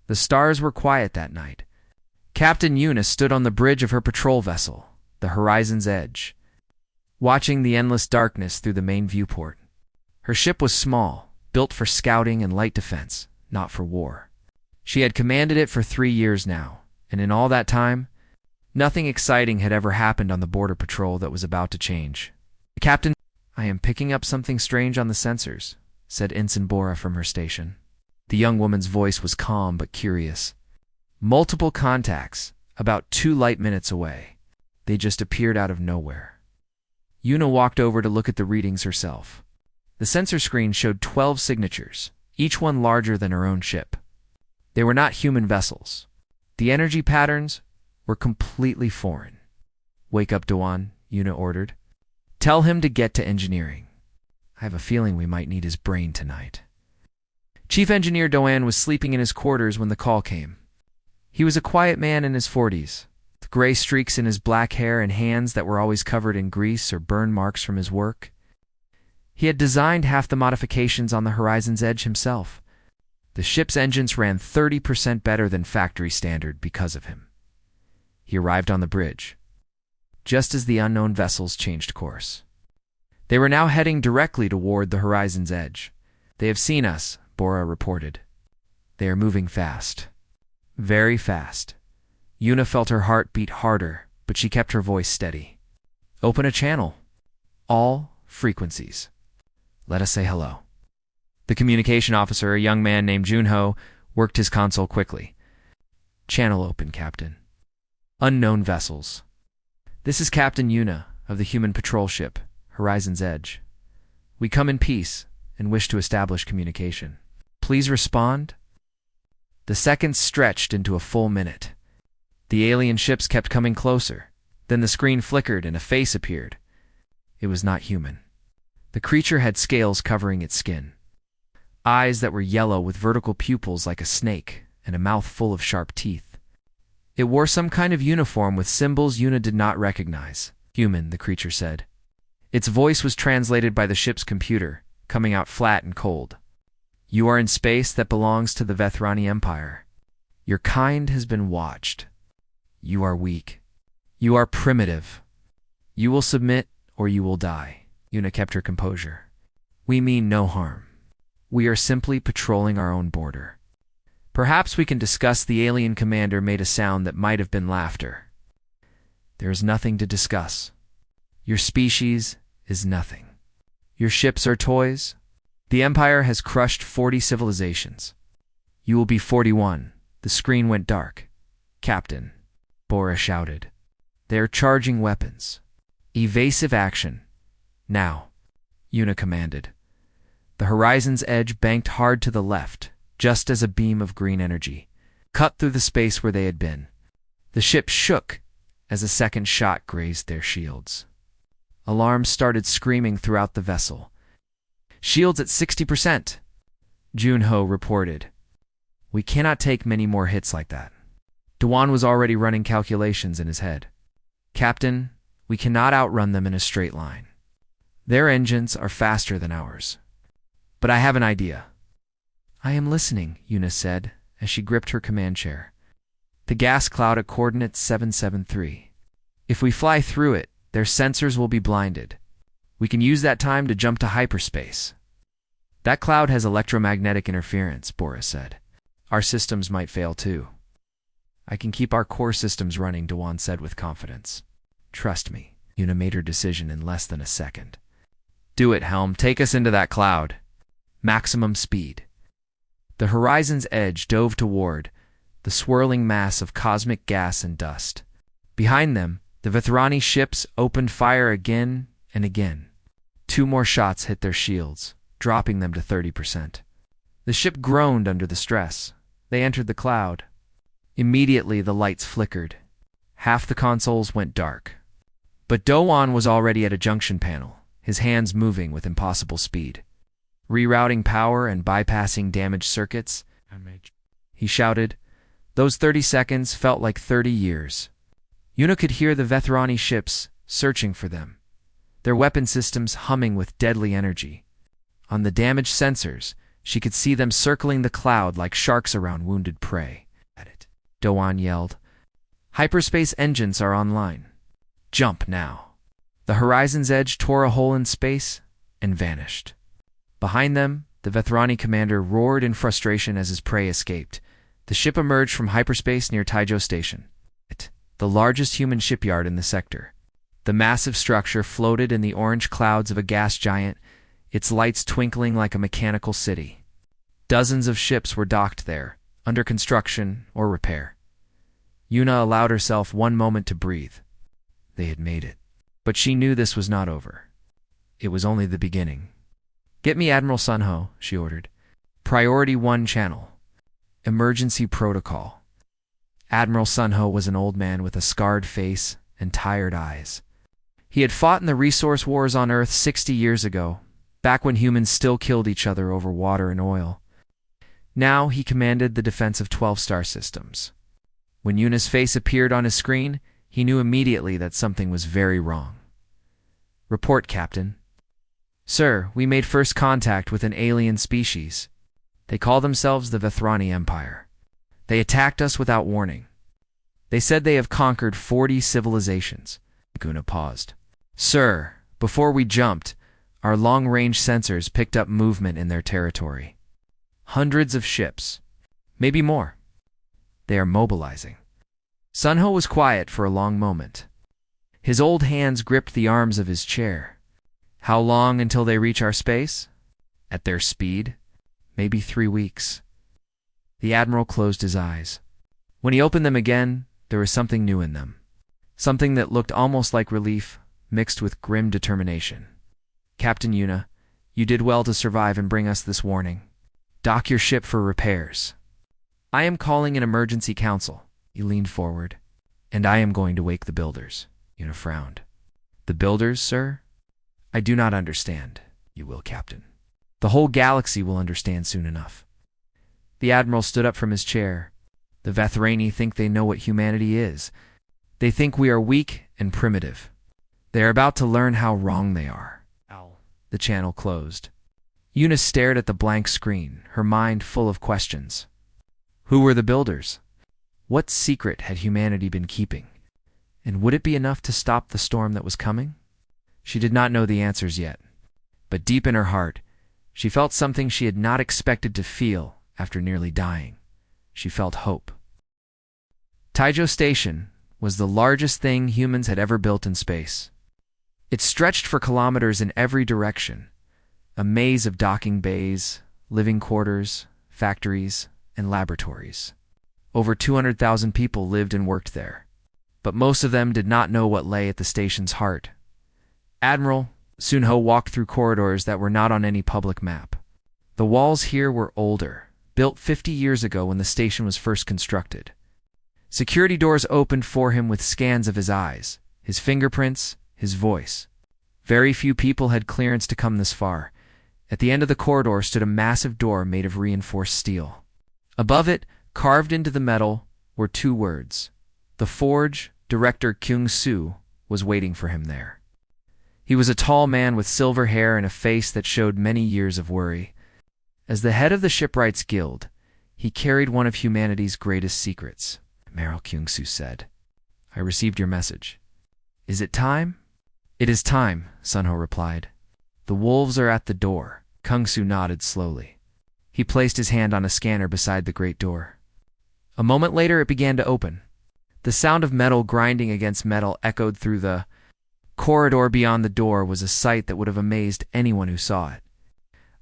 The stars were quiet that night. Captain Yuna stood on the bridge of her patrol vessel, the Horizon's Edge, watching the endless darkness through the main viewport. Her ship was small, built for scouting and light defense, not for war. She had commanded it for 3 years now, and in all that time, nothing exciting had ever happened on the border patrol that was about to change. "Captain, I am picking up something strange on the sensors," said Ensign Bora from her station. The young woman's voice was calm but curious. "Multiple contacts, about 2 light minutes away. They just appeared out of nowhere." Yuna walked over to look at the readings herself. The sensor screen showed 12 signatures, each one larger than her own ship. They were not human vessels. The energy patterns were completely foreign. "Wake up, Dewan," Yuna ordered. "Tell him to get to engineering. I have a feeling we might need his brain tonight." Chief Engineer Doan was sleeping in his quarters when the call came. He was a quiet man in his 40s, with gray streaks in his black hair and hands that were always covered in grease or burn marks from his work. He had designed half the modifications on the Horizon's Edge himself. The ship's engines ran 30% better than factory standard because of him. He arrived on the bridge, just as the unknown vessels changed course. They were now heading directly toward the Horizon's Edge. "They have seen us," Bora reported. "They are moving fast. Very fast." Yuna felt her heart beat harder, but she kept her voice steady. "Open a channel. All frequencies. Let us say hello." The communication officer, a young man named Junho, worked his console quickly. "Channel open, Captain. Unknown vessels. This is Captain Yuna of the human patrol ship, Horizon's Edge. We come in peace and wish to establish communication. Please respond." The seconds stretched into a full minute. The alien ships kept coming closer. Then the screen flickered and a face appeared. It was not human. The creature had scales covering its skin, eyes that were yellow with vertical pupils like a snake, and a mouth full of sharp teeth. It wore some kind of uniform with symbols Yuna did not recognize. "Human," the creature said. Its voice was translated by the ship's computer, coming out flat and cold. "You are in space that belongs to the Vethrani Empire. Your kind has been watched. You are weak. You are primitive. You will submit or you will die." Yuna kept her composure. "We mean no harm. We are simply patrolling our own border." "Perhaps we can discuss." The alien commander made a sound that might have been laughter. "There is nothing to discuss. Your species is nothing. Your ships are toys. The Empire has crushed 40 civilizations. You will be 41. The screen went dark. "Captain," Bora shouted. "They are charging weapons. Evasive action. Now," Yuna commanded. The Horizon's Edge banked hard to the left, just as a beam of green energy cut through the space where they had been. The ship shook as a second shot grazed their shields. Alarms started screaming throughout the vessel. "Shields at 60%, Junho reported. "We cannot take many more hits like that." Dewan was already running calculations in his head. "Captain, we cannot outrun them in a straight line. Their engines are faster than ours. But I have an idea." "I am listening," Yuna said, as she gripped her command chair. "The gas cloud at coordinate 773. If we fly through it, their sensors will be blinded. We can use that time to jump to hyperspace." "That cloud has electromagnetic interference," Bora said. "Our systems might fail too." "I can keep our core systems running," Dewan said with confidence. "Trust me." Yuna made her decision in less than a second. "Do it, Helm. Take us into that cloud. Maximum speed." The Horizon's Edge dove toward the swirling mass of cosmic gas and dust. Behind them, the Vethrani ships opened fire again and again. 2 more shots hit their shields, dropping them to 30%. The ship groaned under the stress. They entered the cloud. Immediately, the lights flickered. Half the consoles went dark. But Doan was already at a junction panel, his hands moving with impossible speed. "Rerouting power and bypassing damaged circuits," he shouted. Those 30 seconds felt like 30 years. Yuna could hear the Vethrani ships searching for them, their weapon systems humming with deadly energy. On the damaged sensors, She could see them circling the cloud like sharks around wounded prey. Doan yelled. Hyperspace engines are online. Jump now. The horizon's edge tore a hole in space and vanished. Behind them, the Vethrani commander roared in frustration as his prey escaped. The ship emerged from hyperspace near Taijo Station, the largest human shipyard in the sector. The massive structure floated in the orange clouds of a gas giant, its lights twinkling like a mechanical city. Dozens of ships were docked there, under construction or repair. Yuna allowed herself one moment to breathe. They had made it. But she knew this was not over. It was only the beginning. Get me Admiral Sunho, she ordered. Priority 1 channel. Emergency protocol. Admiral Sunho was an old man with a scarred face and tired eyes. He had fought in the resource wars on Earth 60 years ago, back when humans still killed each other over water and oil. Now he commanded the defense of 12 star systems. When Yuna's face appeared on his screen, he knew immediately that something was very wrong. Report, Captain. Sir, we made first contact with an alien species. They call themselves the Vethrani Empire. They attacked us without warning. They said they have conquered 40 civilizations. Guna paused. Sir, before we jumped, our long-range sensors picked up movement in their territory. Hundreds of ships. Maybe more. They are mobilizing. Sunho was quiet for a long moment. His old hands gripped the arms of his chair. How long until they reach our space? At their speed? Maybe 3 weeks. The Admiral closed his eyes. When he opened them again, there was something new in them. Something that looked almost like relief, mixed with grim determination. Captain Yuna, you did well to survive and bring us this warning. Dock your ship for repairs. I am calling an emergency council. He leaned forward. And I am going to wake the builders. Yuna frowned. The builders, sir? I do not understand. You will, Captain. The whole galaxy will understand soon enough. The Admiral stood up from his chair. The Vethrani think they know what humanity is. They think we are weak and primitive. They are about to learn how wrong they are. The channel closed. Yuna stared at the blank screen, her mind full of questions. Who were the builders? What secret had humanity been keeping? And would it be enough to stop the storm that was coming? She did not know the answers yet. But deep in her heart, she felt something she had not expected to feel after nearly dying. She felt hope. Taijo Station was the largest thing humans had ever built in space. It stretched for kilometers in every direction, a maze of docking bays, living quarters, factories, and laboratories. Over 200,000 people lived and worked there, but most of them did not know what lay at the station's heart. Admiral Sunho walked through corridors that were not on any public map. The walls here were older, built 50 years ago when the station was first constructed. Security doors opened for him with scans of his eyes, his fingerprints, his voice. Very few people had clearance to come this far. At the end of the corridor stood a massive door made of reinforced steel. Above it, carved into the metal, were 2 words. The Forge, Director Kyung-soo, was waiting for him there. He was a tall man with silver hair and a face that showed many years of worry. As the head of the Shipwrights Guild, he carried one of humanity's greatest secrets. Admiral Kyung-soo said, I received your message. Is it time? It is time, Sunho replied. The wolves are at the door. Kyung-soo nodded slowly. He placed his hand on a scanner beside the great door. A moment later, it began to open. The sound of metal grinding against metal echoed through the corridor beyond the door. Was a sight that would have amazed anyone who saw it.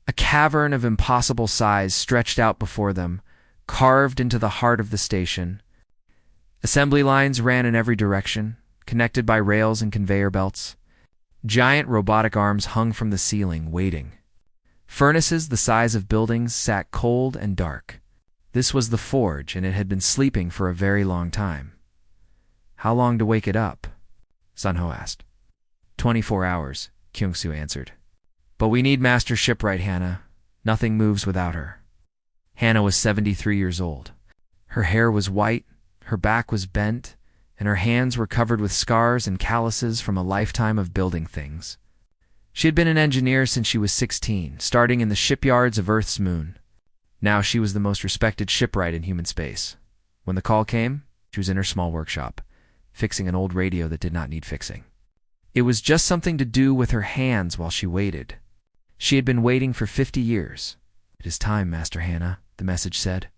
A cavern of impossible size stretched out before them, carved into the heart of the station. Assembly lines ran in every direction, connected by rails and conveyor belts. Giant robotic arms hung from the ceiling, waiting. Furnaces the size of buildings sat cold and dark. This was the forge, and it had been sleeping for a very long time. How long to wake it up? Sunho asked. 24 hours, Kyung-soo answered. But we need Master Shipwright Hannah. Nothing moves without her. Hannah was 73 years old. Her hair was white, her back was bent, and her hands were covered with scars and calluses from a lifetime of building things. She had been an engineer since she was 16, starting in the shipyards of Earth's moon. Now she was the most respected shipwright in human space. When the call came, she was in her small workshop, fixing an old radio that did not need fixing. It was just something to do with her hands while she waited. She had been waiting for 50 years. "It is time, Master Hannah," the message said.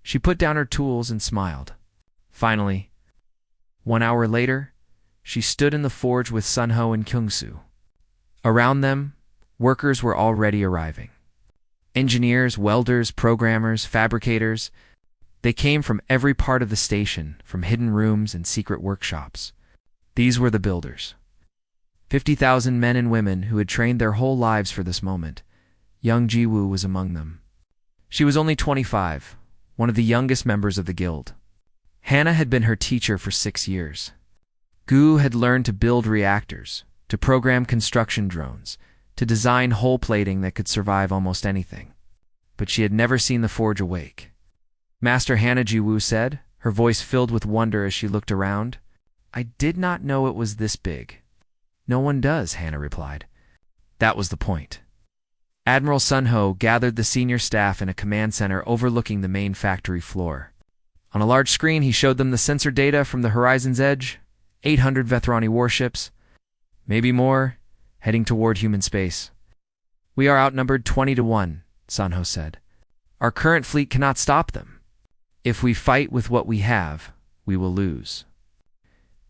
She put down her tools and smiled. Finally, 1 hour later, she stood in the forge with Sunho and Kyungsu. Around them, workers were already arriving. Engineers, welders, programmers, fabricators. They came from every part of the station, from hidden rooms and secret workshops. These were the builders. 50,000 men and women who had trained their whole lives for this moment. Young Jiwoo was among them. She was only 25, one of the youngest members of the guild. Hannah had been her teacher for 6 years. Gu had learned to build reactors, to program construction drones, to design hull plating that could survive almost anything. But she had never seen the forge awake. "Master Hannah," Jiwoo said, her voice filled with wonder as she looked around. "I did not know it was this big." "No one does," Hannah replied. That was the point. Admiral Sunho gathered the senior staff in a command center overlooking the main factory floor. On a large screen, he showed them the sensor data from the horizon's edge, 800 Vethrani warships, maybe more, heading toward human space. "We are outnumbered 20-1, Sunho said. "Our current fleet cannot stop them. If we fight with what we have, we will lose.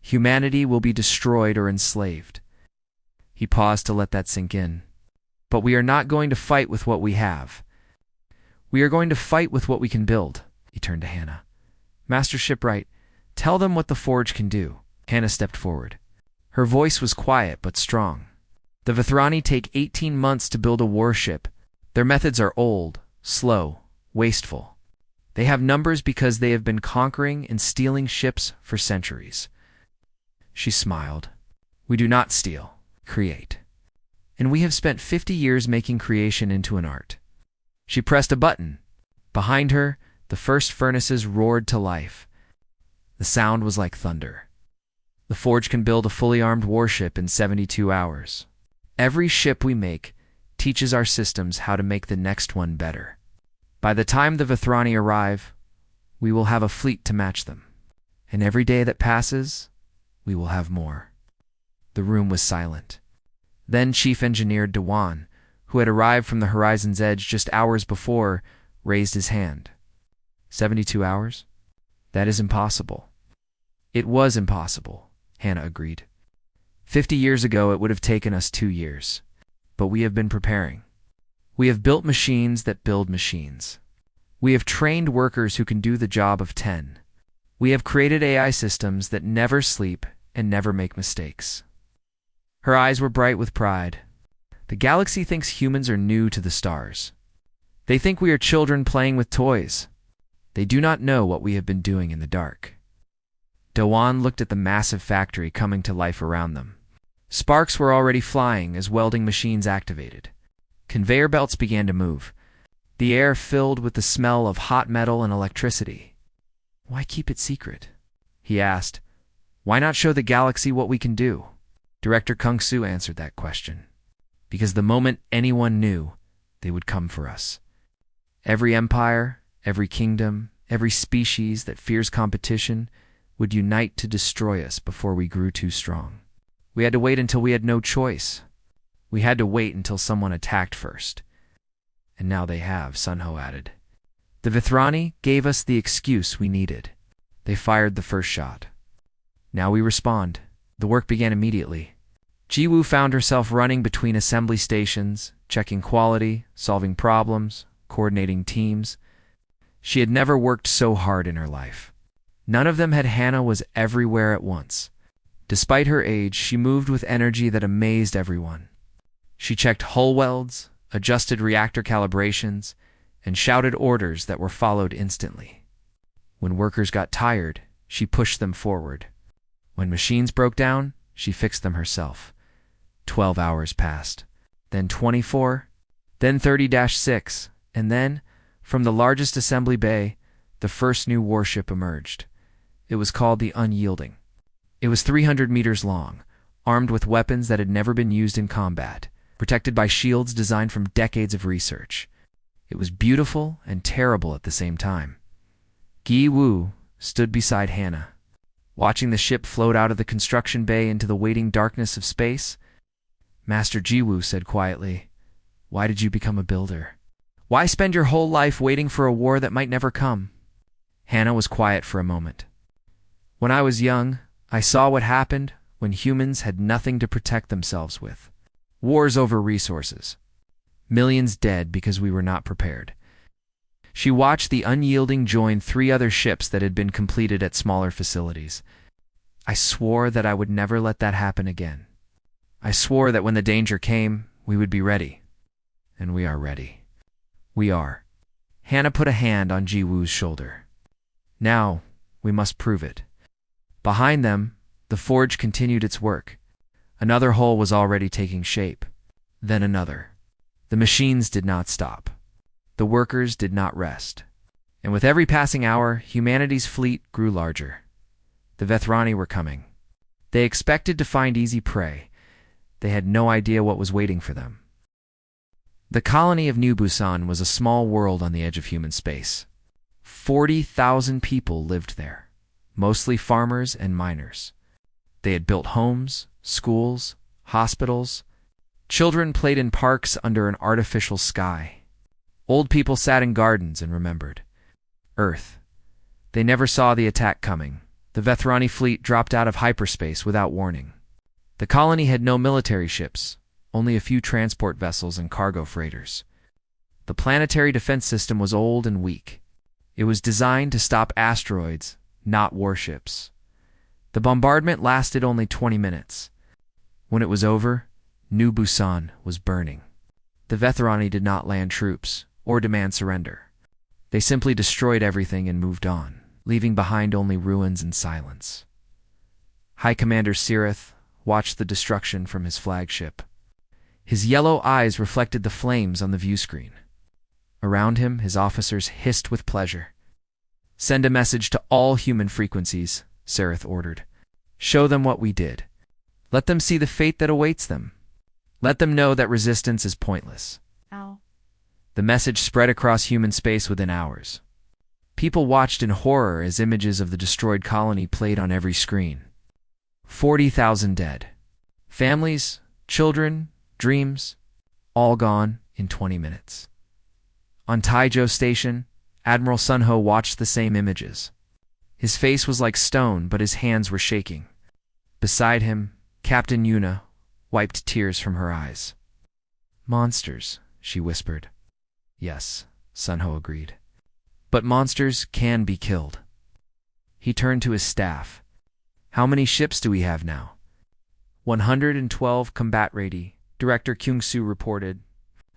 Humanity will be destroyed or enslaved." He paused to let that sink in. "But we are not going to fight with what we have. We are going to fight with what we can build." He turned to Hannah. "Master Shipwright, tell them what the forge can do." Hannah stepped forward. Her voice was quiet but strong. "The Vethrani take 18 months to build a warship. Their methods are old, slow, wasteful. They have numbers because they have been conquering and stealing ships for centuries." She smiled. "We do not steal, create. And we have spent 50 years making creation into an art." She pressed a button. Behind her, the first furnaces roared to life. The sound was like thunder. "The forge can build a fully armed warship in 72 hours. Every ship we make teaches our systems how to make the next one better. By the time the Vethrani arrive, we will have a fleet to match them. And every day that passes, we will have more." The room was silent. Then Chief Engineer Dewan, who had arrived from the horizon's edge just hours before, raised his hand. 72 hours? That is impossible." "It was impossible," Hannah agreed. 50 years ago, it would have taken us 2 years. But we have been preparing. We have built machines that build machines. We have trained workers who can do the job of 10. We have created AI systems that never sleep and never make mistakes." Her eyes were bright with pride. "The galaxy thinks humans are new to the stars. They think we are children playing with toys. They do not know what we have been doing in the dark." Dewan looked at the massive factory coming to life around them. Sparks were already flying as welding machines activated. Conveyor belts began to move. The air filled with the smell of hot metal and electricity. "Why keep it secret?" he asked. "Why not show the galaxy what we can do?" Director Kung-Su answered that question. "Because the moment anyone knew, they would come for us. Every empire, every kingdom, every species that fears competition would unite to destroy us before we grew too strong. We had to wait until we had no choice. We had to wait until someone attacked first. And now they have," Sunho added. "The Vethrani gave us the excuse we needed. They fired the first shot. Now we respond." The work began immediately. Jiwoo found herself running between assembly stations, checking quality, solving problems, coordinating teams. She had never worked so hard in her life. None of them had Hannah was everywhere at once. Despite her age, she moved with energy that amazed everyone. She checked hull welds, adjusted reactor calibrations, and shouted orders that were followed instantly. When workers got tired, she pushed them forward. When machines broke down, she fixed them herself. 12 hours passed, then 24, then 30-6, and then, from the largest assembly bay, the first new warship emerged. It was called the Unyielding. It was 300 meters long, armed with weapons that had never been used in combat, protected by shields designed from decades of research. It was beautiful and terrible at the same time. Gi Wu stood beside Hannah, watching the ship float out of the construction bay into the waiting darkness of space. Master Ji Wu said quietly, "Why did you become a builder? Why spend your whole life waiting for a war that might never come?" Hannah was quiet for a moment. "When I was young, I saw what happened when humans had nothing to protect themselves with. Wars over resources. Millions dead because we were not prepared." She watched the Unyielding join 3 other ships that had been completed at smaller facilities. "I swore that I would never let that happen again. I swore that when the danger came, we would be ready. And we are ready. We are." Hannah put a hand on Ji Wu's shoulder. "Now, we must prove it." Behind them, the forge continued its work. Another hull was already taking shape. Then another. The machines did not stop. The workers did not rest. And with every passing hour, humanity's fleet grew larger. The Vethrani were coming. They expected to find easy prey. They had no idea what was waiting for them. The colony of New Busan was a small world on the edge of human space. 40,000 people lived there, mostly farmers and miners. They had built homes, schools, hospitals. Children played in parks under an artificial sky. Old people sat in gardens and remembered. Earth. They never saw the attack coming. The Vethrani fleet dropped out of hyperspace without warning. The colony had no military ships, only a few transport vessels and cargo freighters. The planetary defense system was old and weak. It was designed to stop asteroids, not warships. The bombardment lasted only 20 minutes. When it was over, New Busan was burning. The Vethrani did not land troops or demand surrender. They simply destroyed everything and moved on, leaving behind only ruins and silence. High Commander Sirith watched the destruction from his flagship. His yellow eyes reflected the flames on the view screen. Around him, his officers hissed with pleasure. "Send a message to all human frequencies," Sirith ordered. "Show them what we did. Let them see the fate that awaits them. Let them know that resistance is pointless." Ow. The message spread across human space within hours. People watched in horror as images of the destroyed colony played on every screen. 40,000 dead. Families, children, dreams, all gone in 20 minutes. On Taizhou Station, Admiral Sunho watched the same images. His face was like stone, but his hands were shaking. Beside him, Captain Yuna wiped tears from her eyes. "Monsters," she whispered. "Yes," Sunho agreed. "But monsters can be killed." He turned to his staff. "How many ships do we have now?" 112 combat ready, Director Kyung-soo reported.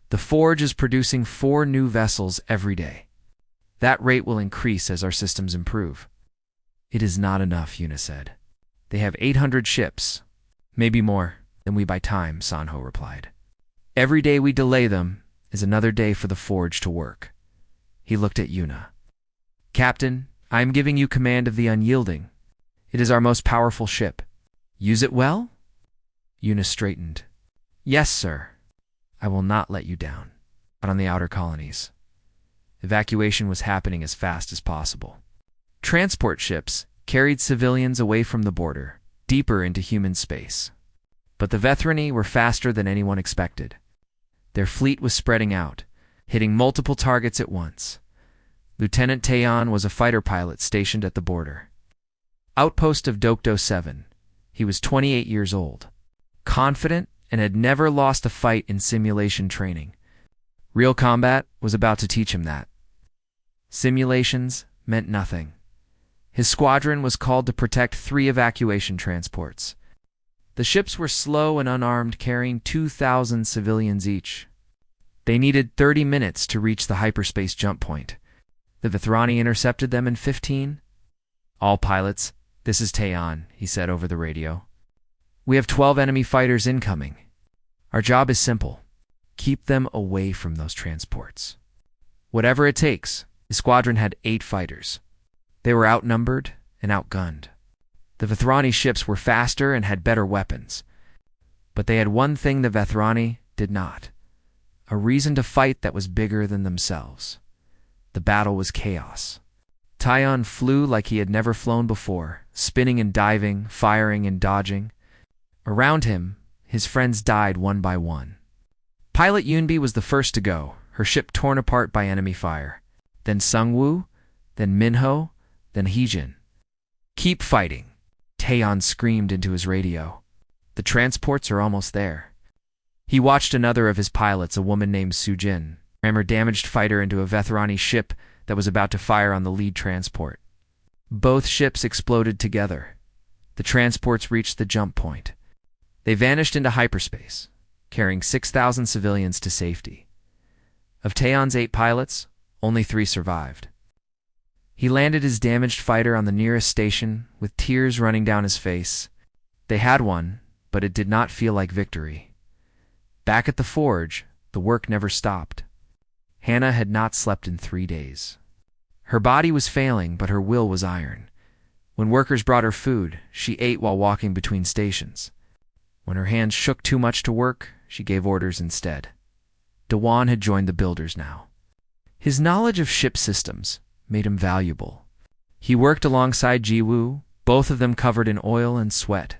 "The forge is producing 4 new vessels every day. That rate will increase as our systems improve." "It is not enough," Yuna said. "They have 800 ships. Maybe more. Then we buy time," Sanho replied. "Every day we delay them is another day for the forge to work." He looked at Yuna. "Captain, I am giving you command of the Unyielding. It is our most powerful ship. Use it well?" Yuna straightened. "Yes, sir. I will not let you down." Out on the outer colonies, evacuation was happening as fast as possible. Transport ships carried civilians away from the border, deeper into human space. But the Vethrani were faster than anyone expected. Their fleet was spreading out, hitting multiple targets at once. Lieutenant Taeyon was a fighter pilot stationed at the border. Outpost of Dokdo 7. He was 28 years old, confident, and had never lost a fight in simulation training. Real combat was about to teach him that. Simulations meant nothing. His squadron was called to protect 3 evacuation transports. The ships were slow and unarmed, carrying 2,000 civilians each. They needed 30 minutes to reach the hyperspace jump point. The Vethrani intercepted them in 15. "All pilots, this is Taeyon," he said over the radio. "We have 12 enemy fighters incoming. Our job is simple. Keep them away from those transports. Whatever it takes." The squadron had 8 fighters. They were outnumbered and outgunned. The Vethrani ships were faster and had better weapons. But they had one thing the Vethrani did not: a reason to fight that was bigger than themselves. The battle was chaos. Tyon flew like he had never flown before, spinning and diving, firing and dodging. Around him, his friends died one by one. Pilot Yunbi was the first to go, her ship torn apart by enemy fire. Then Sungwoo, then Minho, then Heejin. "Keep fighting," Taeyeon screamed into his radio. "The transports are almost there." He watched another of his pilots, a woman named Sujin, ram her damaged fighter into a Vethrani ship that was about to fire on the lead transport. Both ships exploded together. The transports reached the jump point. They vanished into hyperspace, carrying 6,000 civilians to safety. Of Taeyeon's 8 pilots, only 3 survived. He landed his damaged fighter on the nearest station with tears running down his face. They had won, but it did not feel like victory. Back at the forge, the work never stopped. Hannah had not slept in 3 days. Her body was failing, but her will was iron. When workers brought her food, she ate while walking between stations. When her hands shook too much to work, she gave orders instead. Dawan had joined the builders now. His knowledge of ship systems made him valuable. He worked alongside Jiwoo, both of them covered in oil and sweat.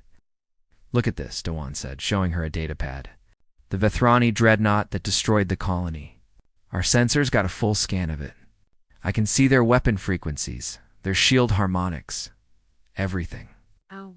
"Look at this," Dawan said, showing her a datapad. "The Vethrani dreadnought that destroyed the colony. Our sensors got a full scan of it. I can see their weapon frequencies, their shield harmonics, everything." Ow.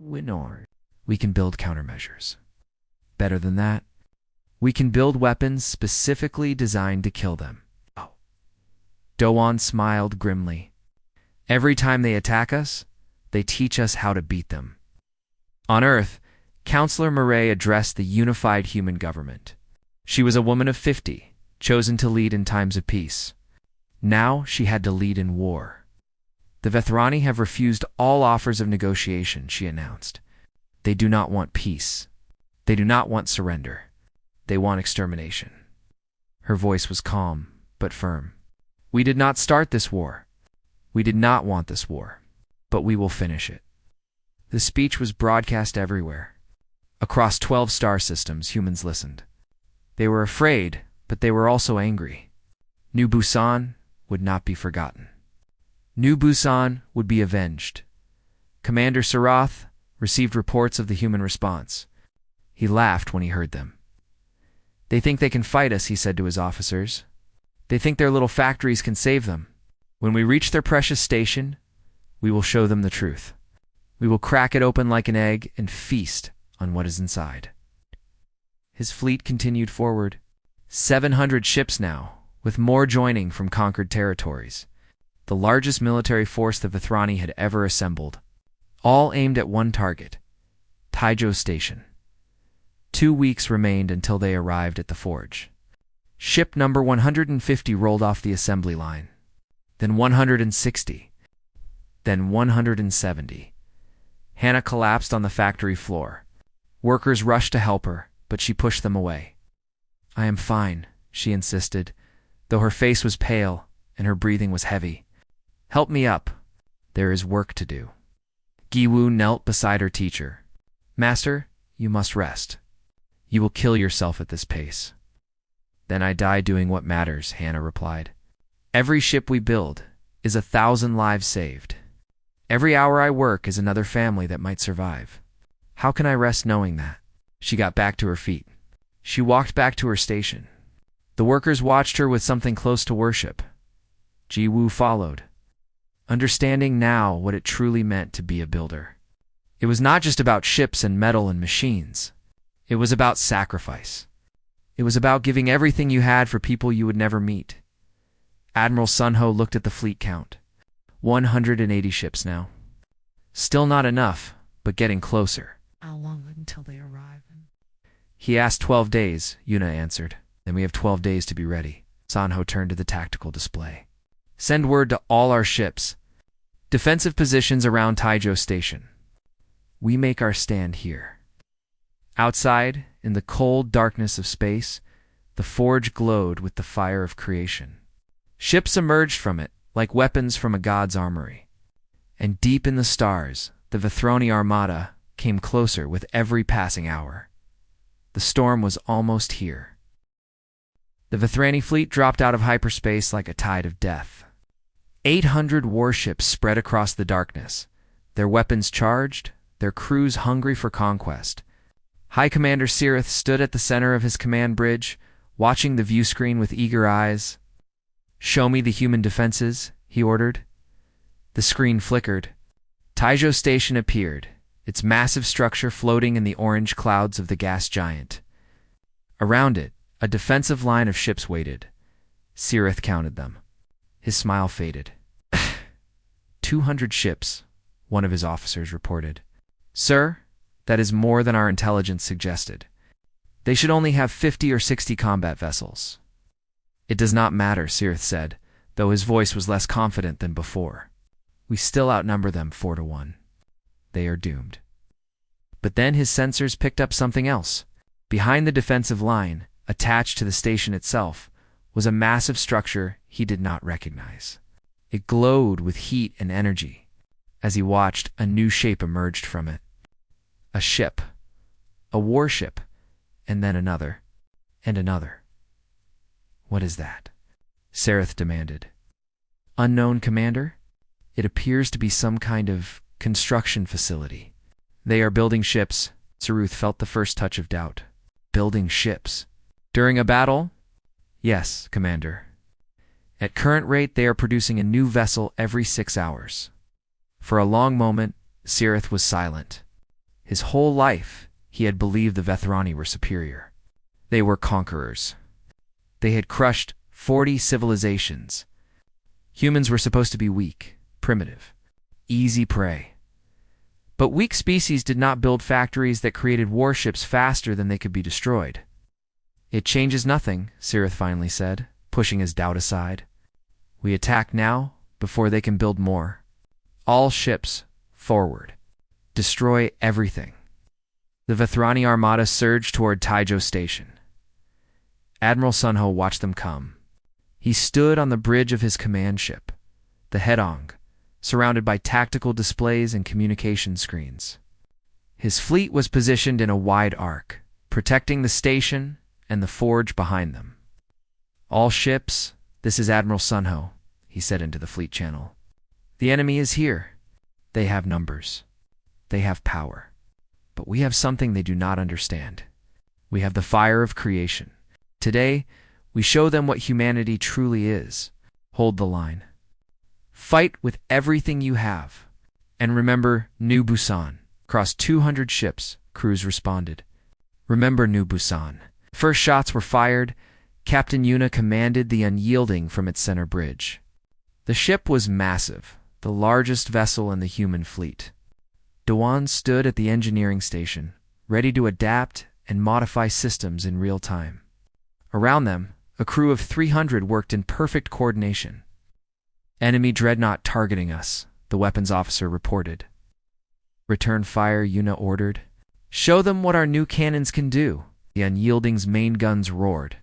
Winor. We can build countermeasures. Better than that, we can build weapons specifically designed to kill them. Oh. Doan smiled grimly. "Every time they attack us, they teach us how to beat them." On Earth, Counselor Murray addressed the unified human government. She was a woman of 50, chosen to lead in times of peace. Now she had to lead in war. "The Vethrani have refused all offers of negotiation," she announced. "They do not want peace. They do not want surrender. They want extermination." Her voice was calm, but firm. "We did not start this war. We did not want this war. But we will finish it." The speech was broadcast everywhere. Across 12 star systems, humans listened. They were afraid, but they were also angry. New Busan would not be forgotten. New Busan would be avenged. Commander Sarath received reports of the human response. He laughed when he heard them. "They think they can fight us," he said to his officers. "They think their little factories can save them. When we reach their precious station, we will show them the truth. We will crack it open like an egg and feast on what is inside." His fleet continued forward. 700 ships now, with more joining from conquered territories. The largest military force the Vethrani had ever assembled. All aimed at one target, Taijo Station. 2 weeks remained until they arrived at the forge. Ship number 150 rolled off the assembly line. Then 160. Then 170. Hannah collapsed on the factory floor. Workers rushed to help her, but she pushed them away. "I am fine," she insisted, though her face was pale and her breathing was heavy. "Help me up. There is work to do." Giwoo knelt beside her teacher. "Master, you must rest. You will kill yourself at this pace." "Then I die doing what matters," Hannah replied. "Every ship we build is 1,000 lives saved. Every hour I work is another family that might survive. How can I rest knowing that?" She got back to her feet. She walked back to her station. The workers watched her with something close to worship. Jiwoo followed, understanding now what it truly meant to be a builder. It was not just about ships and metal and machines. It was about sacrifice. It was about giving everything you had for people you would never meet. Admiral Sunho looked at the fleet count. 180 ships now. Still not enough, but getting closer. How long until they arrive? He asked 12 days, Yuna answered. Then we have 12 days to be ready. Sanho turned to the tactical display. Send word to all our ships. Defensive positions around Taijo Station. We make our stand here. Outside, in the cold darkness of space, the forge glowed with the fire of creation. Ships emerged from it, like weapons from a god's armory. And deep in the stars, the Vethroni armada came closer with every passing hour. The storm was almost here. The Vethrani fleet dropped out of hyperspace like a tide of death. 800 warships spread across the darkness, their weapons charged, their crews hungry for conquest. High Commander Cirith stood at the center of his command bridge, watching the view screen with eager eyes. "Show me the human defenses," he ordered. The screen flickered. Taijo Station appeared, its massive structure floating in the orange clouds of the gas giant. Around it, a defensive line of ships waited. Cirith counted them. His smile faded. 200 ships, one of his officers reported. "Sir, that is more than our intelligence suggested. They should only have 50 or 60 combat vessels." "It does not matter," Cirith said, though his voice was less confident than before. "We still outnumber them 4-1. They are doomed." But then his sensors picked up something else. Behind the defensive line, attached to the station itself, was a massive structure he did not recognize. It glowed with heat and energy. As he watched, a new shape emerged from it. A ship. A warship. And then another. And another. "What is that?" Cirith demanded. "Unknown, Commander? It appears to be some kind of construction facility." "They are building ships." Saruth felt the first touch of doubt. "Building ships? During a battle?" "Yes, Commander. At current rate, they are producing a new vessel every 6 hours." For a long moment, Cirith was silent. His whole life, he had believed the Vethrani were superior. They were conquerors. They had crushed 40 civilizations. Humans were supposed to be weak, primitive, easy prey. But weak species did not build factories that created warships faster than they could be destroyed. "It changes nothing," Cirith finally said, pushing his doubt aside. "We attack now, before they can build more. All ships, forward. Destroy everything." The Vethrani armada surged toward Taijo Station. Admiral Sunho watched them come. He stood on the bridge of his command ship, the Hedong, surrounded by tactical displays and communication screens. His fleet was positioned in a wide arc, protecting the station and the forge behind them. "All ships, this is Admiral Sunho," he said into the fleet channel. "The enemy is here. They have numbers. They have power. But we have something they do not understand. We have the fire of creation. Today, we show them what humanity truly is. Hold the line. Fight with everything you have. And remember New Busan." Across 200 ships, crews responded. "Remember New Busan." First shots were fired. Captain Yuna commanded the Unyielding from its center bridge. The ship was massive, the largest vessel in the human fleet. Dewan stood at the engineering station, ready to adapt and modify systems in real time. Around them, a crew of 300 worked in perfect coordination. "Enemy dreadnought targeting us," the weapons officer reported. "Return fire," Yuna ordered. "Show them what our new cannons can do." The Unyielding's main guns roared.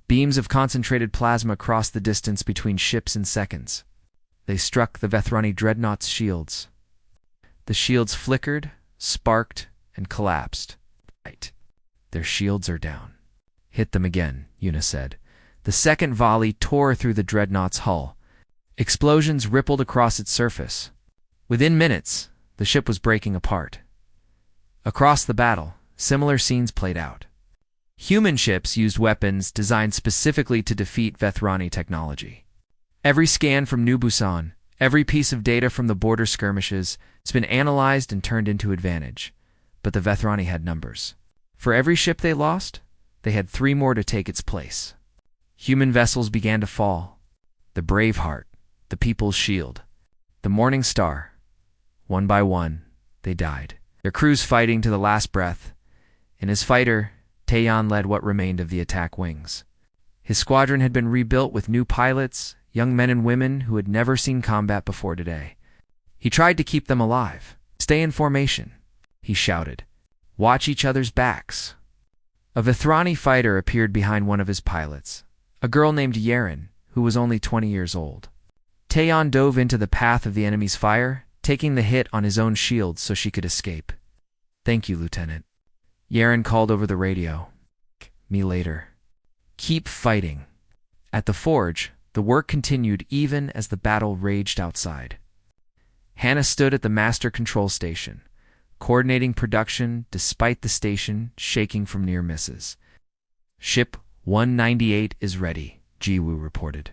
Beams of concentrated plasma crossed the distance between ships in seconds. They struck the Vethrani dreadnought's shields. The shields flickered, sparked, and collapsed. "Right. Their shields are down." "Hit them again," Yuna said. The second volley tore through the dreadnought's hull. Explosions rippled across its surface. Within minutes, the ship was breaking apart. Across the battle, similar scenes played out. Human ships used weapons designed specifically to defeat Vethrani technology. Every scan from New Busan, every piece of data from the border skirmishes has been analyzed and turned into advantage. But the Vethrani had numbers. For every ship they lost, they had 3 more to take its place. Human vessels began to fall. the Braveheart, the People's Shield, the Morning Star. One by one, they died, their crews fighting to the last breath. In his fighter, Taeyeon led what remained of the attack wings. His squadron had been rebuilt with new pilots, young men and women who had never seen combat before today. He tried to keep them alive. "Stay in formation," he shouted. "Watch each other's backs." A Vethrani fighter appeared behind one of his pilots, a girl named Yaren, who was only 20 years old. Taeyeon dove into the path of the enemy's fire, taking the hit on his own shield so she could escape. "Thank you, Lieutenant." Yaren called over the radio. "Me later." Keep fighting. At the forge, the work continued even as the battle raged outside. Hannah stood at the master control station, coordinating production despite the station shaking from near misses. "Ship 198 is ready," Jiwoo reported.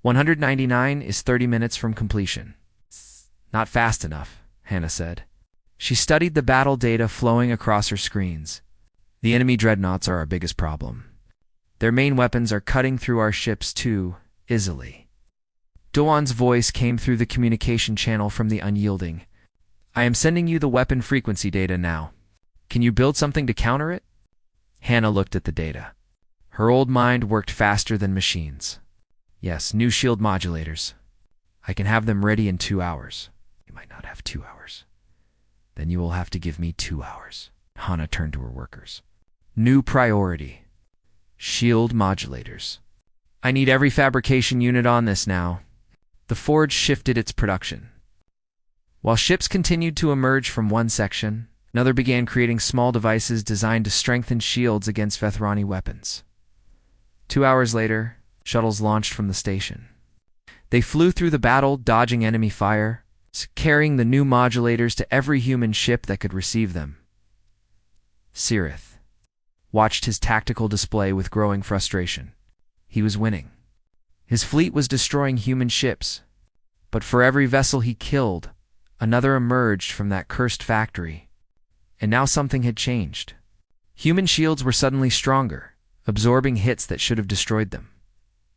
199 is 30 minutes from completion. "Not fast enough," Hannah said. She studied the battle data flowing across her screens. "The enemy dreadnoughts are our biggest problem. Their main weapons are cutting through our ships too easily." Doan's voice came through the communication channel from the Unyielding. "I am sending you the weapon frequency data now. Can you build something to counter it?" Hannah looked at the data. Her old mind worked faster than machines. "Yes, new shield modulators. I can have them ready in 2 hours." "You might not have 2 hours. Then you will have to give me 2 hours." Hannah turned to her workers. "New priority. Shield modulators. I need every fabrication unit on this now." The forge shifted its production. While ships continued to emerge from one section, another began creating small devices designed to strengthen shields against Vethrani weapons. 2 hours later, shuttles launched from the station. They flew through the battle, dodging enemy fire, carrying the new modulators to every human ship that could receive them. Cirith watched his tactical display with growing frustration. He was winning. His fleet was destroying human ships, but for every vessel he killed, another emerged from that cursed factory. And now something had changed. Human shields were suddenly stronger, absorbing hits that should have destroyed them.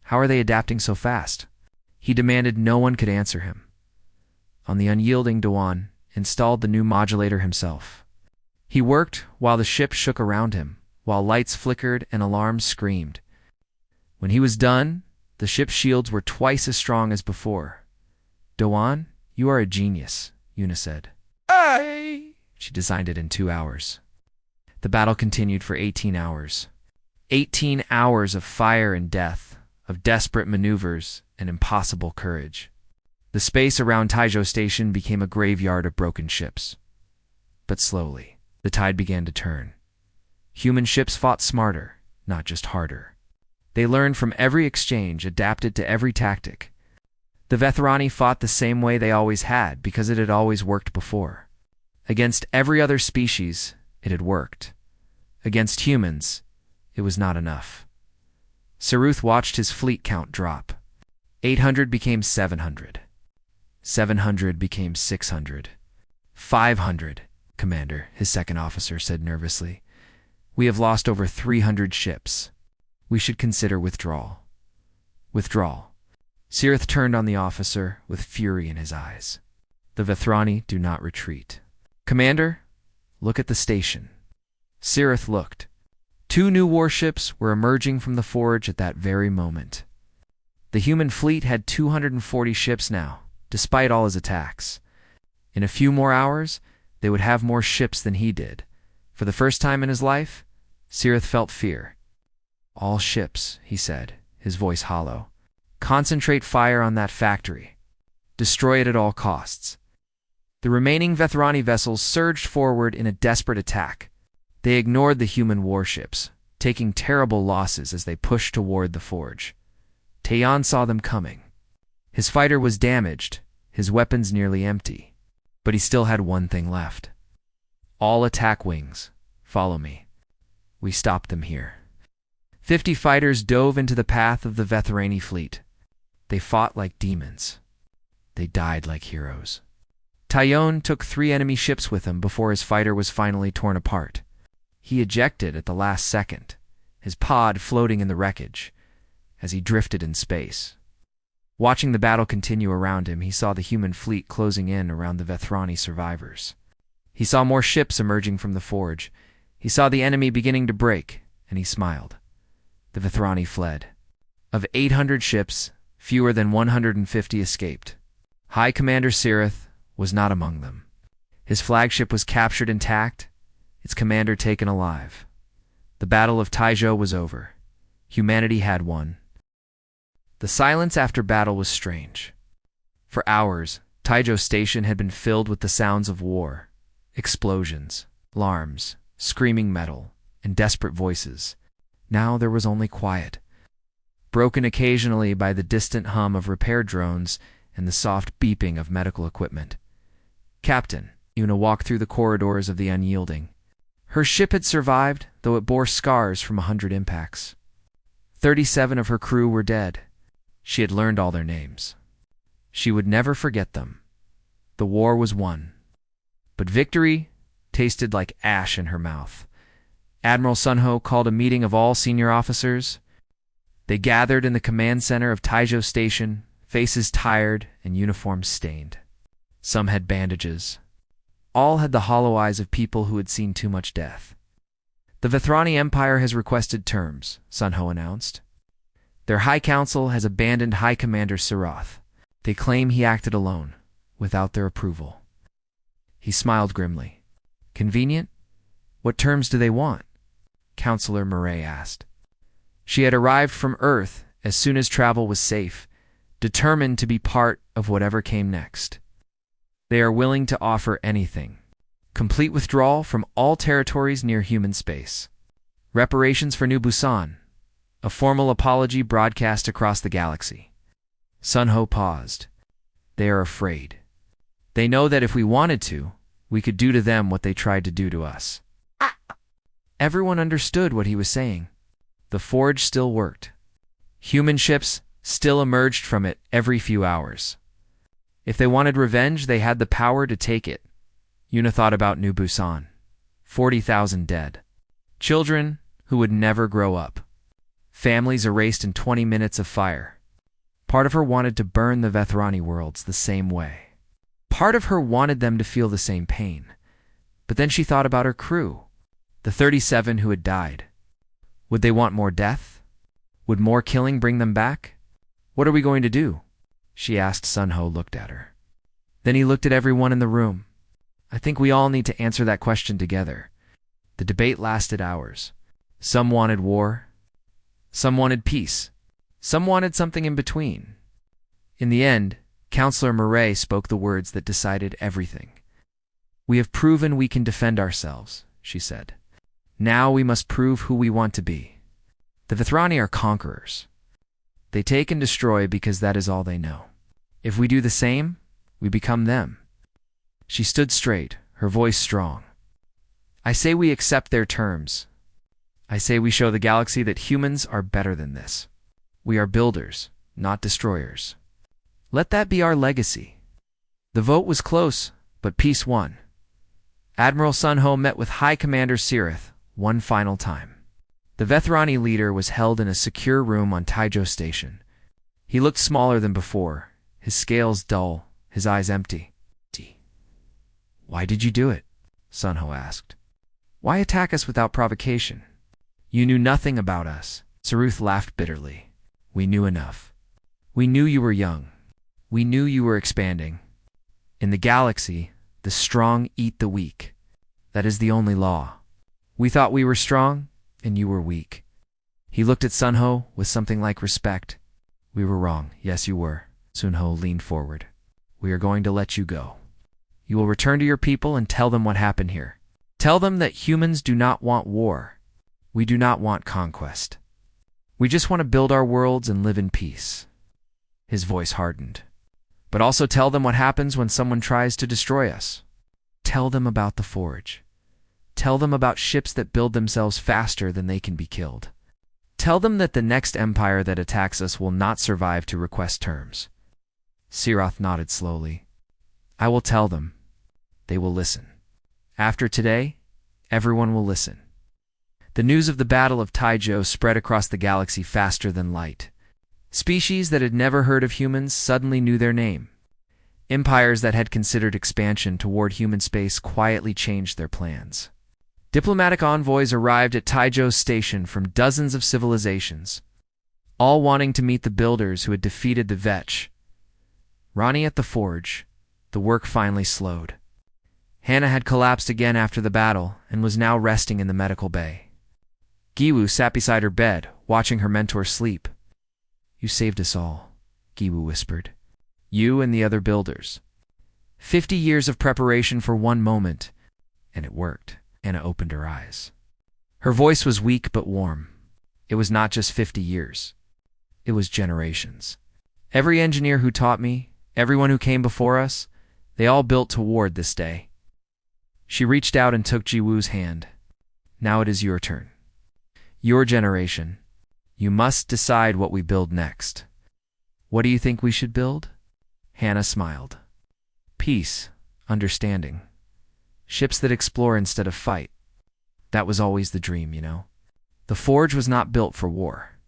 How are they adapting so fast? He demanded. No one could answer him. On the Unyielding, Doan installed the new modulator himself. He worked while the ship shook around him, while lights flickered and alarms screamed. When he was done, the ship's shields were twice as strong as before. "Doan, you are a genius," Yuna said. She designed it in 2 hours. The battle continued for 18 hours. 18 hours of fire and death, of desperate maneuvers and impossible courage. The space around Taizhou Station became a graveyard of broken ships. But slowly, the tide began to turn. Human ships fought smarter, not just harder. They learned from every exchange, adapted to every tactic. The Vethrani fought the same way they always had because it had always worked before. Against every other species, it had worked. Against humans, it was not enough. Saruth watched his fleet count drop. 800 became 700. 700 became 600. 500, Commander, his second officer said nervously. "We have lost over 300 ships. We should consider withdrawal." "Withdrawal." Cirith turned on the officer with fury in his eyes. "The Vethrani do not retreat." "Commander, look at the station." Cirith looked. 2 new warships were emerging from the forge at that very moment. The human fleet had 240 ships now, despite all his attacks. In a few more hours, they would have more ships than he did. For the first time in his life, Cirith felt fear. "All ships," he said, his voice hollow. "Concentrate fire on that factory. Destroy it at all costs." The remaining Vethrani vessels surged forward in a desperate attack. They ignored the human warships, taking terrible losses as they pushed toward the forge. Taeyeon saw them coming. His fighter was damaged, his weapons nearly empty. But he still had one thing left. "All attack wings, follow me. We stopped them here." 50 fighters dove into the path of the Vethrani fleet. They fought like demons. They died like heroes. Taeyeon took 3 enemy ships with him before his fighter was finally torn apart. He ejected at the last second, his pod floating in the wreckage, as he drifted in space. Watching the battle continue around him, he saw the human fleet closing in around the Vethrani survivors. He saw more ships emerging from the forge. He saw the enemy beginning to break, and he smiled. The Vethrani fled. Of 800 ships, fewer than 150 escaped. High Commander Sirith was not among them. His flagship was captured intact, its commander taken alive. The Battle of Taizhou was over. Humanity had won. The silence after battle was strange. For hours, Taizhou Station had been filled with the sounds of war. Explosions, alarms, screaming metal, and desperate voices. Now there was only quiet, broken occasionally by the distant hum of repair drones and the soft beeping of medical equipment. Captain Una walked through the corridors of the Unyielding. Her ship had survived, though it bore scars from 100 impacts. 37 of her crew were dead. She had learned all their names. She would never forget them. The war was won. But victory tasted like ash in her mouth. Admiral Sunho called a meeting of all senior officers. They gathered in the command center of Taizhou Station, faces tired and uniforms stained. Some had bandages. All had the hollow eyes of people who had seen too much death. The Vethrani Empire has requested terms, Sunho announced. Their High Council has abandoned High Commander Sirath. They claim he acted alone, without their approval. He smiled grimly. Convenient? What terms do they want? Counselor Murray asked. She had arrived from Earth as soon as travel was safe, determined to be part of whatever came next. They are willing to offer anything. Complete withdrawal from all territories near human space. Reparations for New Busan. A formal apology broadcast across the galaxy. Sunho paused. They are afraid. They know that if we wanted to, we could do to them what they tried to do to us. Everyone understood what he was saying. The forge still worked. Human ships still emerged from it every few hours. If they wanted revenge, they had the power to take it. Yuna thought about New Busan. 40,000 dead. Children who would never grow up. Families erased in 20 minutes of fire. Part of her wanted to burn the Vethrani worlds the same way. Part of her wanted them to feel the same pain. But then she thought about her crew, the 37 who had died. Would they want more death? Would more killing bring them back? What are we going to do? She asked. Sunho looked at her. Then he looked at everyone in the room. I think we all need to answer that question together. The debate lasted hours. Some wanted war. Some wanted peace. Some wanted something in between. In the end, Counselor Murray spoke the words that decided everything. We have proven we can defend ourselves, she said. Now we must prove who we want to be. The Vethrani are conquerors. They take and destroy because that is all they know. If we do the same, we become them. She stood straight, her voice strong. I say we accept their terms. I say we show the galaxy that humans are better than this. We are builders, not destroyers. Let that be our legacy. The vote was close, but peace won. Admiral Sunho met with High Commander Sirith one final time. The Vethrani leader was held in a secure room on Taizhou Station. He looked smaller than before, his scales dull, his eyes empty. Why did you do it? Sunho asked. Why attack us without provocation? You knew nothing about us. Sirith laughed bitterly. We knew enough. We knew you were young. We knew you were expanding. In the galaxy, the strong eat the weak. That is the only law. We thought we were strong, and you were weak. He looked at Sunho with something like respect. We were wrong. Yes, you were. Sunho leaned forward. We are going to let you go. You will return to your people and tell them what happened here. Tell them that humans do not want war. We do not want conquest. We just want to build our worlds and live in peace. His voice hardened. But also tell them what happens when someone tries to destroy us. Tell them about the forge. Tell them about ships that build themselves faster than they can be killed. Tell them that the next empire that attacks us will not survive to request terms. Sirath nodded slowly. I will tell them. They will listen. After today, everyone will listen. The news of the Battle of Taizhou spread across the galaxy faster than light. Species that had never heard of humans suddenly knew their name. Empires that had considered expansion toward human space quietly changed their plans. Diplomatic envoys arrived at Taizhou's station from dozens of civilizations, all wanting to meet the builders who had defeated the Vetch. Ronnie at the forge, the work finally slowed. Hannah had collapsed again after the battle and was now resting in the medical bay. Giwu sat beside her bed, watching her mentor sleep. "You saved us all," Giwu whispered. "You and the other builders. 50 years of preparation for one moment, and it worked." Hannah opened her eyes. Her voice was weak but warm. It was not just 50 years. It was generations. Every engineer who taught me, everyone who came before us, they all built toward this day. She reached out and took Jiwoo's hand. "Now it is your turn. Your generation. You must decide what we build next." "What do you think we should build?" Hannah smiled. "Peace, understanding. Ships that explore instead of fight. That was always the dream, you know. The forge was not built for war.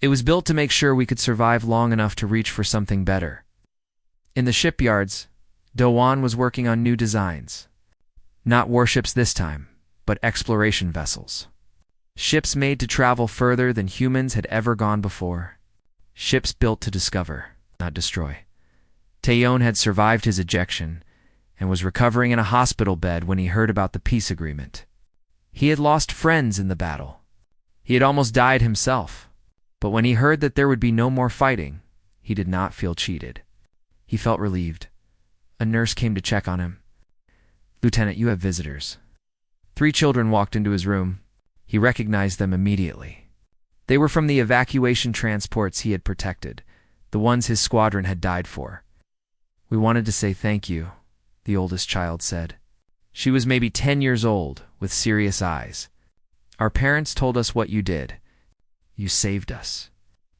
It was built to make sure we could survive long enough to reach for something better." In the shipyards, Dowan was working on new designs. Not warships this time, but exploration vessels. Ships made to travel further than humans had ever gone before. Ships built to discover, not destroy. Taeyeon had survived his ejection and was recovering in a hospital bed when he heard about the peace agreement. He had lost friends in the battle. He had almost died himself. But when he heard that there would be no more fighting, he did not feel cheated. He felt relieved. A nurse came to check on him. "Lieutenant, you have visitors." 3 children walked into his room. He recognized them immediately. They were from the evacuation transports he had protected, the ones his squadron had died for. "We wanted to say thank you," the oldest child said. She was maybe 10 years old, with serious eyes. "Our parents told us what you did. You saved us."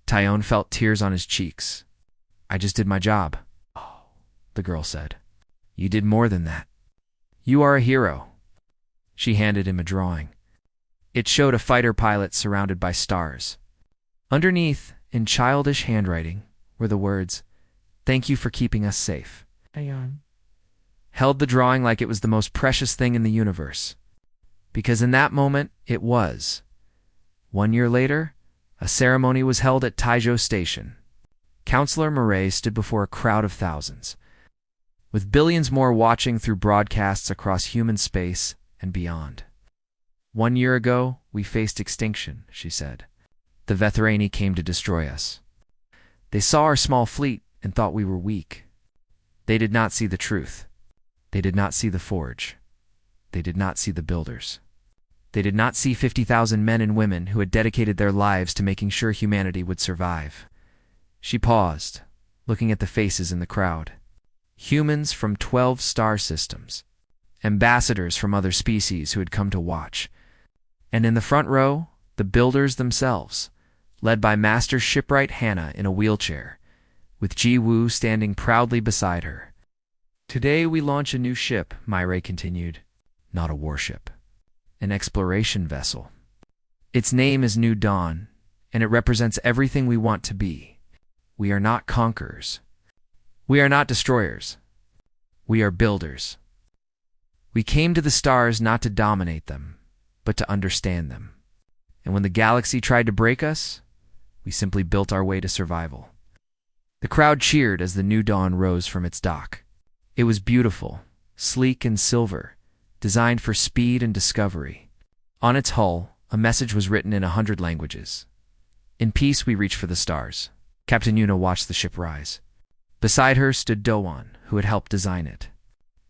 Taeyeon felt tears on his cheeks. "I just did my job." "Oh," the girl said. "You did more than that. You are a hero." She handed him a drawing. It showed a fighter pilot surrounded by stars. Underneath, in childish handwriting, were the words, "Thank you for keeping us safe." Taeyeon. Held the drawing like it was the most precious thing in the universe. Because in that moment, it was. 1 year later, a ceremony was held at Taizhou Station. Counselor Murray stood before a crowd of thousands, with billions more watching through broadcasts across human space and beyond. 1 year ago, we faced extinction, she said. The Vethrani came to destroy us. They saw our small fleet and thought we were weak. They did not see the truth. They did not see the forge. They did not see the builders. They did not see 50,000 men and women who had dedicated their lives to making sure humanity would survive. She paused, looking at the faces in the crowd. Humans from 12 star systems. Ambassadors from other species who had come to watch. And in the front row, the builders themselves, led by Master Shipwright Hannah in a wheelchair, with Ji Woo standing proudly beside her. Today we launch a new ship, Myray continued. Not a warship. An exploration vessel. Its name is New Dawn, and it represents everything we want to be. We are not conquerors. We are not destroyers. We are builders. We came to the stars not to dominate them, but to understand them. And when the galaxy tried to break us, we simply built our way to survival. The crowd cheered as the New Dawn rose from its dock. It was beautiful, sleek and silver, designed for speed and discovery. On its hull, a message was written in 100 languages. In peace we reach for the stars. Captain Yuna watched the ship rise. Beside her stood Dowan, who had helped design it.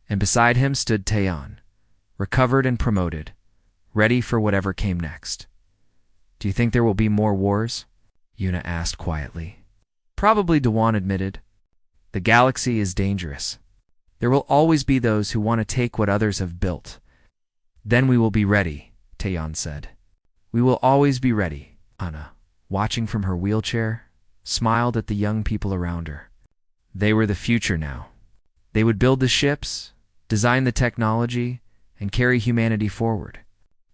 And beside him stood Taeyeon, recovered and promoted, ready for whatever came next. Do you think there will be more wars? Yuna asked quietly. Probably, Dowan admitted. The galaxy is dangerous. There will always be those who want to take what others have built. Then we will be ready, Taeyeon said. We will always be ready. Anna, watching from her wheelchair, smiled at the young people around her. They were the future now. They would build the ships, design the technology, and carry humanity forward.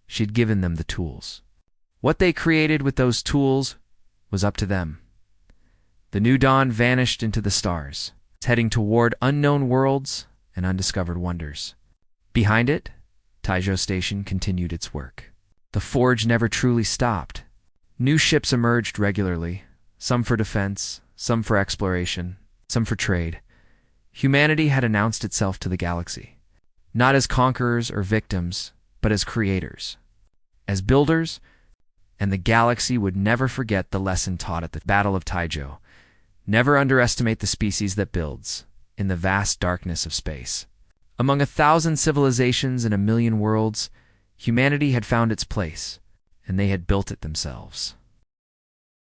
She'd given them the tools. What they created with those tools was up to them. The new dawn vanished into the stars, heading toward unknown worlds and undiscovered wonders. Behind it, Taizhou Station continued its work. The forge never truly stopped. New ships emerged regularly, some for defense, some for exploration, some for trade. Humanity had announced itself to the galaxy, not as conquerors or victims, but as creators, as builders, and the galaxy would never forget the lesson taught at the Battle of Taizhou. Never underestimate the species that builds in the vast darkness of space. Among 1,000 civilizations and 1,000,000 worlds, humanity had found its place, and they had built it themselves.